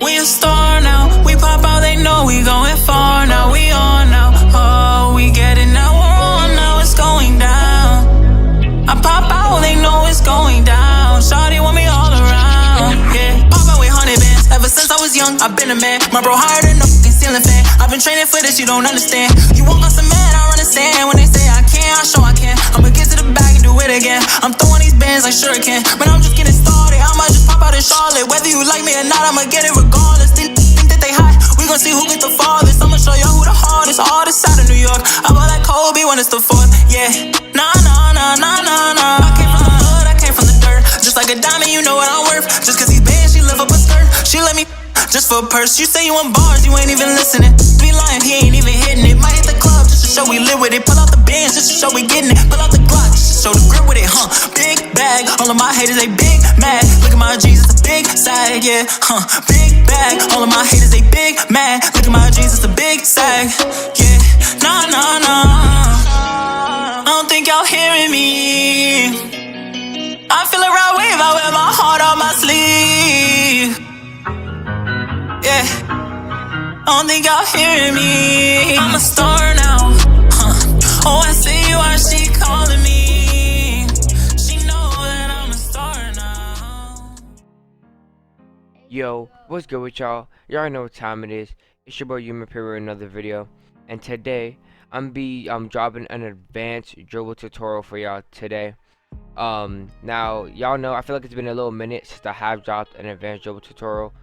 We a star now. We pop out, they know we going far now. We on now. Oh, we get it now. We're on now. It's going down. I pop out, they know it's going down. Shawty want me all around. Yeah. Pop out with 100 bands. Ever since I was young, I've been a man. My bro higher than no fucking ceiling fan. I've been training for this, you don't understand. You walk on some man, I run the sand. When they say I can't, I show I can. I'ma get to the bag and do it again. I'm throwing these bands like sure can. But I'm just getting started. I might just pop out in Charlotte. Whether you like me or not, I'ma get it regardless. They think that they hot. We gon' see who get the farthest. I'ma show y'all who the hardest. All this side of New York. I bought like Kobe when it's the 4th. Yeah. Nah, nah, nah, nah, nah, nah. I came from the hood, I came from the dirt. Just like a diamond, you know what I'm worth. Just cause these bands, she lift up a skirt. She let me just for a purse. You say you want bars, you ain't even listening. Be lying, he ain't even hitting it. Might hit the club just to show we live with it. Pull out the bands just to show we getting it. Pull out the Glock just to show the grip with it, huh? Big bag, all of my haters, they big mad. Look at my jeans, it's a big sag, yeah, huh? Big bag, all of my haters, they big mad. Look at my jeans, it's a big sag, yeah. Nah, nah, nah. I don't think y'all hearing me. I feel a right wave, I wear my heart on my sleeve. Yeah, I don't think y'all hearing me. I'm a star now, huh? Oh, I see why she calling me. She know that I'm a star now. Yo, what's good with y'all? Y'all already know what time it is. It's your boy MYPARK with another video. And today, I'm dropping an advanced dribble tutorial for y'all today. Now, y'all know, I feel like it's been a little minute since I have dropped an advanced dribble tutorial.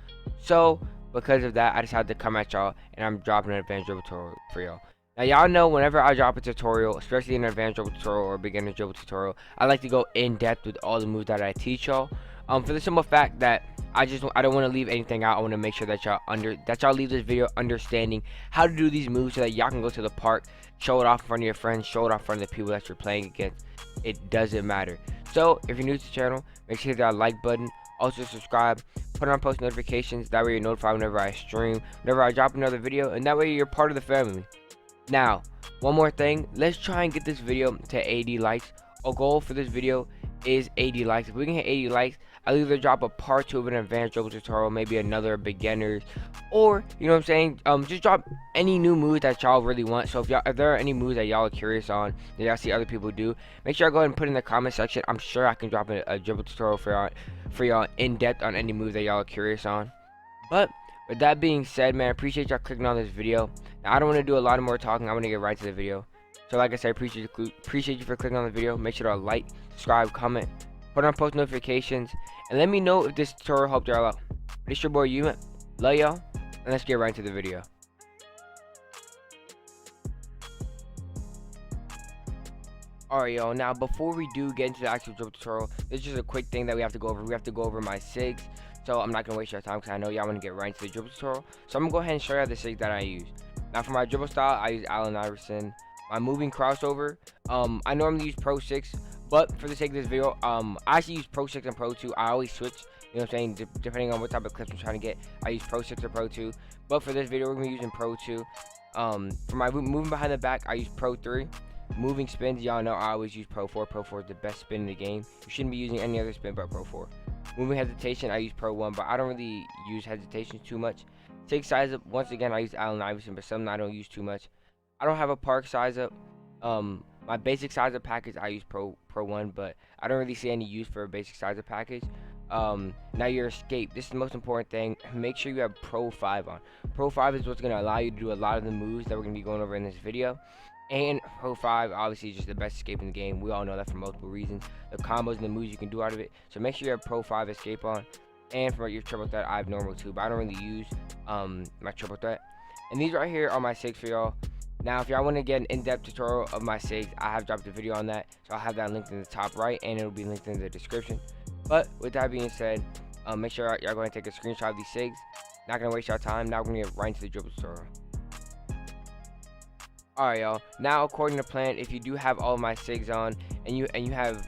So, because of that, I decided to come at y'all and I'm dropping an advanced dribble tutorial for y'all. Now y'all know whenever I drop a tutorial, especially an advanced dribble tutorial or beginner dribble tutorial, I like to go in depth with all the moves that I teach y'all. For the simple fact that I don't want to leave anything out. I want to make sure that y'all leave this video understanding how to do these moves so that y'all can go to the park, show it off in front of your friends, show it off in front of the people that you're playing against. It doesn't matter. So if you're new to the channel, make sure to hit that like button. Also subscribe, put on post notifications, that way you're notified whenever I stream, whenever I drop another video, and that way you're part of the family. Now, one more thing, let's try and get this video to 80 likes. Our goal for this video is 80 likes. If we can hit 80 likes, I'll either drop a part 2 of an advanced dribble tutorial, maybe another beginners, or, you know what I'm saying, just drop any new moves that y'all really want. So if there are any moves that y'all are curious on, that y'all see other people do, make sure y'all go ahead and put in the comment section. I'm sure I can drop a dribble tutorial for y'all in depth on any move that y'all are curious on. But with that being said, man, I appreciate y'all clicking on this video. Now, I don't want to do a lot of more talking. I want to get right to the video. So like I said, appreciate you for clicking on the video. Make sure to like, subscribe, comment, put on post notifications, and let me know if this tutorial helped y'all out. It's your boy Umyp. Love y'all, and let's get right into the video. Alright, y'all, now before we do get into the actual dribble tutorial, there's just a quick thing that we have to go over. We have to go over my SIGS. So I'm not going to waste your time because I know y'all want to get right into the dribble tutorial. So I'm going to go ahead and show you the SIGS that I use. Now for my dribble style, I use Allen Iverson. My moving crossover, I normally use Pro 6, but for the sake of this video, I actually use Pro 6 and Pro 2. I always switch, you know what I'm saying, depending on what type of clips I'm trying to get. I use Pro 6 or Pro 2, but for this video, we're going to be using Pro 2. For my moving behind the back, I use Pro 3. Moving spins, y'all know I always use Pro 4. Pro 4 is the best spin in the game. You shouldn't be using any other spin but Pro 4. Moving hesitation, I use Pro 1, but I don't really use hesitation too much. SIGS size up, once again, I use Allen Iverson, but something I don't use too much. I don't have a park size up. My basic size up package, I use Pro 1, but I don't really see any use for a basic size up package. Now your escape, this is the most important thing. Make sure you have Pro 5 on. Pro 5 is what's going to allow you to do a lot of the moves that we're going to be going over in this video. And Pro 5 obviously is just the best escape in the game. We all know that for multiple reasons. The combos and the moves you can do out of it. So make sure you have Pro 5 escape on. And for your triple threat, I have normal too, but I don't really use my triple threat. And these right here are my SIGS for y'all. Now, if y'all want to get an in-depth tutorial of my SIGS, I have dropped a video on that. So I'll have that linked in the top right, and it'll be linked in the description. But with that being said, make sure y'all go ahead and take a screenshot of these SIGS. Not going to waste your time. Now we're going to get right into the dribble tutorial. Alright, y'all. Now, according to plan, if you do have all of my SIGS on, and you have...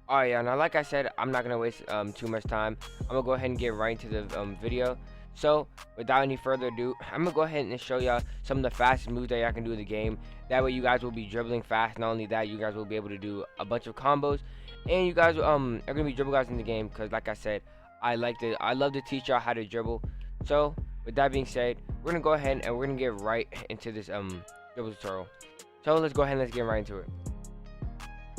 Alright, y'all. Now, like I said, I'm not going to waste too much time. I'm going to go ahead and get right into the video. So, without any further ado, I'm going to go ahead and show y'all some of the fastest moves that y'all can do in the game. That way you guys will be dribbling fast. Not only that, you guys will be able to do a bunch of combos. and you guys are gonna be dribble guys in the game, because like I said, I love to teach y'all how to dribble. So with that being said, we're gonna go ahead and we're gonna get right into this dribble tutorial. So let's go ahead and let's get right into it.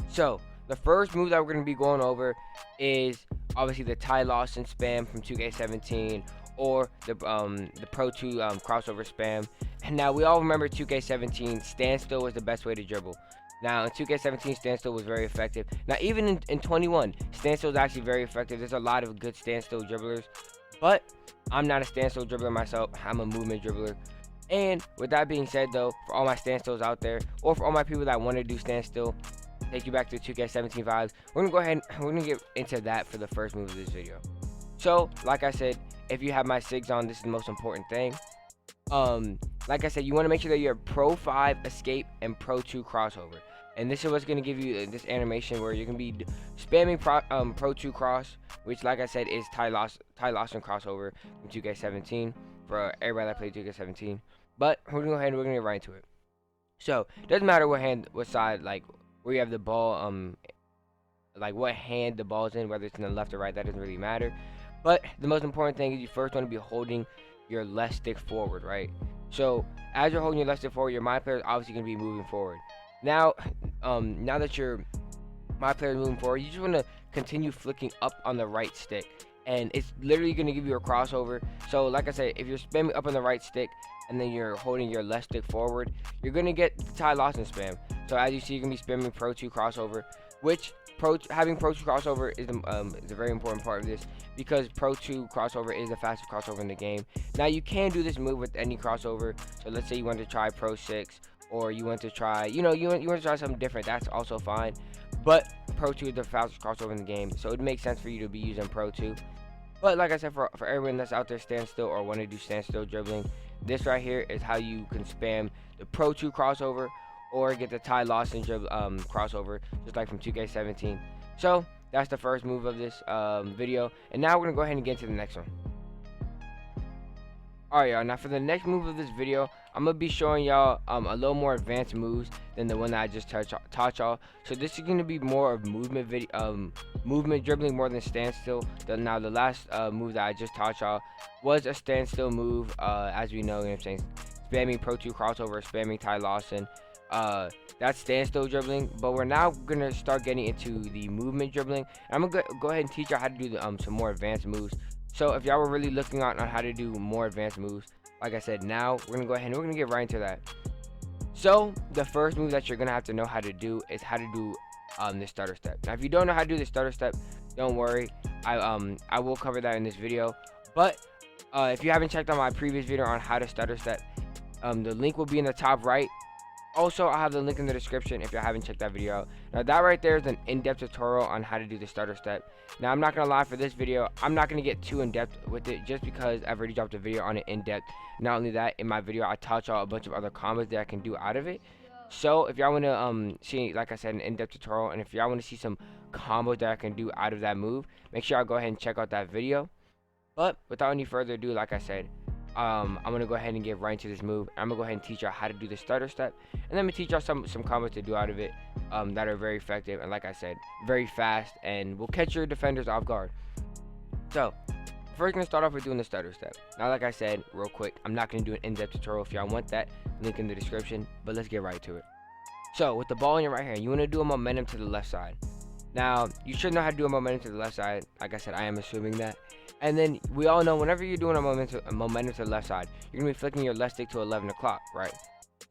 So the first move that we're gonna be going over is obviously the Ty Lawson spam from 2K17, or the Pro 2 crossover spam. And now we all remember 2K17 standstill was the best way to dribble. Now in 2K17 standstill was very effective. Now even in 21, standstill is actually very effective. There's a lot of good standstill dribblers, but I'm not a standstill dribbler myself. I'm a movement dribbler. And with that being said though, for all my standstills out there, or for all my people that want to do standstill, take you back to 2K17 vibes, we're gonna go ahead and we're gonna get into that for the first move of this video. So like I said, if you have my SIGS on, this is the most important thing. Like I said, you want to make sure that you're Pro 5 escape and Pro 2 crossover, and this is what's going to give you this animation where you're going to be spamming Pro 2 cross, which like I said is Ty Lawson crossover from 2K17 for everybody that played 2K17. But we're going to go ahead and we're going to get right into it. So it doesn't matter what side, like where you have the ball, like what hand the ball's in, whether it's in the left or right, that doesn't really matter. But the most important thing is you first want to be holding your left stick forward, right? So as you're holding your left stick forward, your my player is obviously going to be moving forward. Now that your my player is moving forward, you just want to continue flicking up on the right stick, and it's literally going to give you a crossover. So like I said, if you're spamming up on the right stick and then you're holding your left stick forward, you're going to get the Ty Lawson spam. So as you see, you're going to be spamming Pro 2 crossover, which having Pro 2 crossover is a very important part of this, because Pro 2 crossover is the fastest crossover in the game. Now you can do this move with any crossover. So let's say you want to try Pro 6, or you want to try, you want to try something different. That's also fine. But Pro 2 is the fastest crossover in the game, so it makes sense for you to be using Pro 2. But like I said, for everyone that's out there standstill or want to do standstill dribbling, this right here is how you can spam the Pro 2 crossover, or get the Ty Lawson crossover, just like from 2K17. So that's the first move of this video, and now we're gonna go ahead and get to the next one. Alright y'all, now for the next move of this video, I'm gonna be showing y'all a little more advanced moves than the one that I just taught y'all. So this is gonna be more of movement dribbling more than standstill. Now the last move that I just taught y'all was a standstill move, as we know, you know what I'm saying, spamming Pro 2 crossover, spamming Ty Lawson. That's standstill dribbling, but we're now gonna start getting into the movement dribbling. And I'm gonna go ahead and teach y'all how to do some more advanced moves. So if y'all were really looking on how to do more advanced moves, like I said, now we're gonna go ahead and we're gonna get right into that. So the first move that you're gonna have to know how to do is how to do the stutter step. Now if you don't know how to do the stutter step, don't worry, I will cover that in this video. But if you haven't checked out my previous video on how to stutter step, the link will be in the top right. Also, I'll have the link in the description if you haven't checked that video out. Now that right there is an in-depth tutorial on how to do the stutter step. Now I'm not gonna lie, for this video I'm not gonna get too in-depth with it, just because I've already dropped a video on it in-depth. Not only that, in my video I taught y'all a bunch of other combos that I can do out of it. So if y'all wanna see, like I said, an in-depth tutorial, and if y'all wanna see some combos that I can do out of that move, make sure y'all go ahead and check out that video. But without any further ado, like I said, I'm gonna go ahead and get right into this move. I'm gonna go ahead and teach y'all how to do the stutter step, and then I'm gonna teach y'all some combos to do out of it that are very effective, and like I said, very fast, and will catch your defenders off guard. So first, gonna start off with doing the stutter step. Now like I said, real quick, I'm not gonna do an in-depth tutorial. If y'all want that, link in the description, but let's get right to it. So with the ball in your right hand, you want to do a momentum to the left side. Now you should know how to do a momentum to the left side. Like I said, I am assuming that. And then we all know, whenever you're doing a momentum to the left side, you're gonna be flicking your left stick to 11 o'clock, right?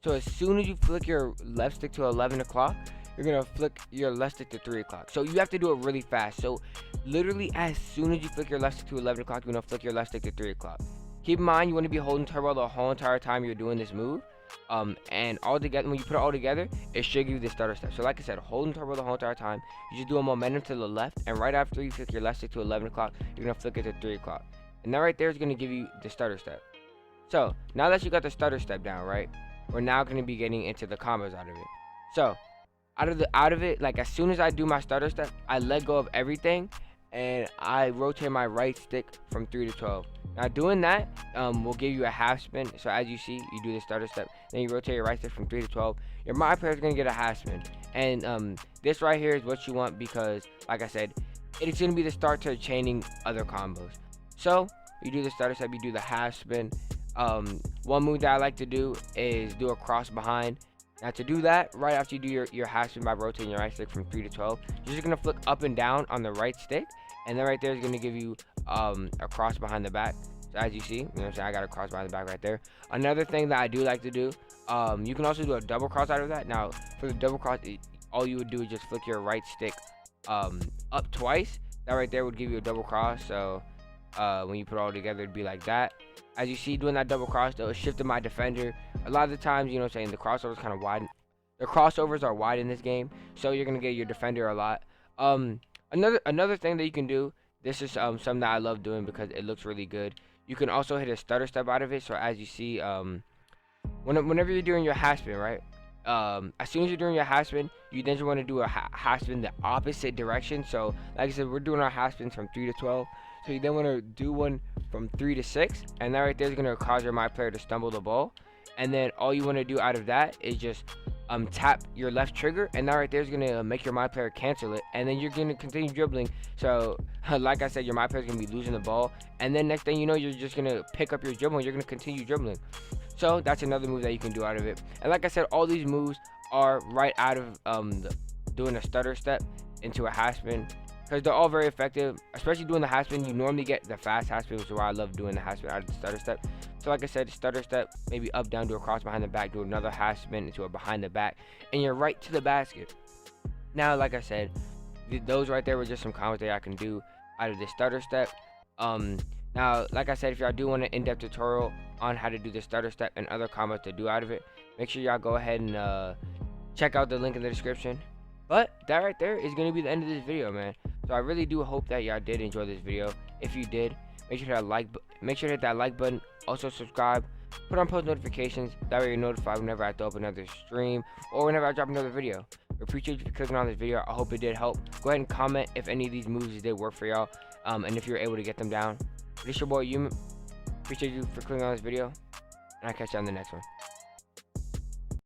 So as soon as you flick your left stick to 11 o'clock, you're gonna flick your left stick to 3 o'clock. So you have to do it really fast. So literally, as soon as you flick your left stick to 11 o'clock, you're gonna flick your left stick to 3 o'clock. Keep in mind, you want to be holding turbo the whole entire time you're doing this move. And all together, when you put it all together, it should give you the stutter step. So like I said, holding turbo the whole entire time, you just do a momentum to the left, and right after you flick your left stick to 11 o'clock, you're gonna flick it to 3 o'clock, and that right there is gonna give you the stutter step. So now that you got the stutter step down, right, we're now gonna be getting into the combos out of it. So out of it, like as soon as I do my stutter step, I let go of everything and I rotate my right stick from 3 to 12. Now doing that will give you a half spin. So as you see, you do the stutter step, then you rotate your right stick from 3 to 12. your MYPARK is gonna get a half spin. And this right here is what you want, because like I said, it's gonna be the start to chaining other combos. So you do the starter step, you do the half spin. One move that I like to do is do a cross behind. Now to do that, right after you do your half spin by rotating your right stick from 3 to 12, you're just gonna flick up and down on the right stick, and then right there is gonna give you a cross behind the back. So as you see, you know what I'm saying, I got a cross behind the back right there. Another thing that I do like to do, you can also do a double cross out of that. Now for the double cross, all you would do is just flick your right stick up twice. That right there would give you a double cross. So when you put it all together, it'd be like that. As you see, doing that double cross, though, it shifted my defender. A lot of the times, you know what I'm saying, the crossovers kind of wide. The crossovers are wide in this game, so you're gonna get your defender a lot. Another thing that you can do, this is something that I love doing because it looks really good. You can also hit a stutter step out of it. So as you see, whenever you're doing your half spin, right? As soon as you're doing your half spin, you then just want to do a half spin the opposite direction. So like I said, we're doing our half spins from 3 to 12. So you then want to do one from 3 to 6, and that right there is going to cause your MyPlayer to stumble the ball. And then all you want to do out of that is just tap your left trigger, and that right there is going to make your MyPlayer cancel it, and then you're going to continue dribbling. So like I said, your MyPlayer is going to be losing the ball, and then next thing you know, you're just going to pick up your dribble and you're going to continue dribbling. So that's another move that you can do out of it. And like I said, all these moves are right out of doing a stutter step into a half spin, because they're all very effective. Especially doing the half spin, you normally get the fast half spin, which is why I love doing the half spin out of the stutter step. So like I said, stutter step, maybe up, down, do a cross behind the back, do another half spin into a behind the back, and you're right to the basket. Now, like I said, those right there were just some combos that I can do out of the stutter step. Now, like I said, if y'all do want an in-depth tutorial on how to do the stutter step and other combos to do out of it, make sure y'all go ahead and check out the link in the description. But that right there is going to be the end of this video, man. So I really do hope that y'all did enjoy this video. If you did, make sure to hit that like button. Also subscribe, put on post notifications. That way you're notified whenever I throw up another stream or whenever I drop another video. I appreciate you for clicking on this video. I hope it did help. Go ahead and comment if any of these moves did work for y'all, and if you're able to get them down. This your boy Umyp. Appreciate you for clicking on this video, and I'll catch you on the next one.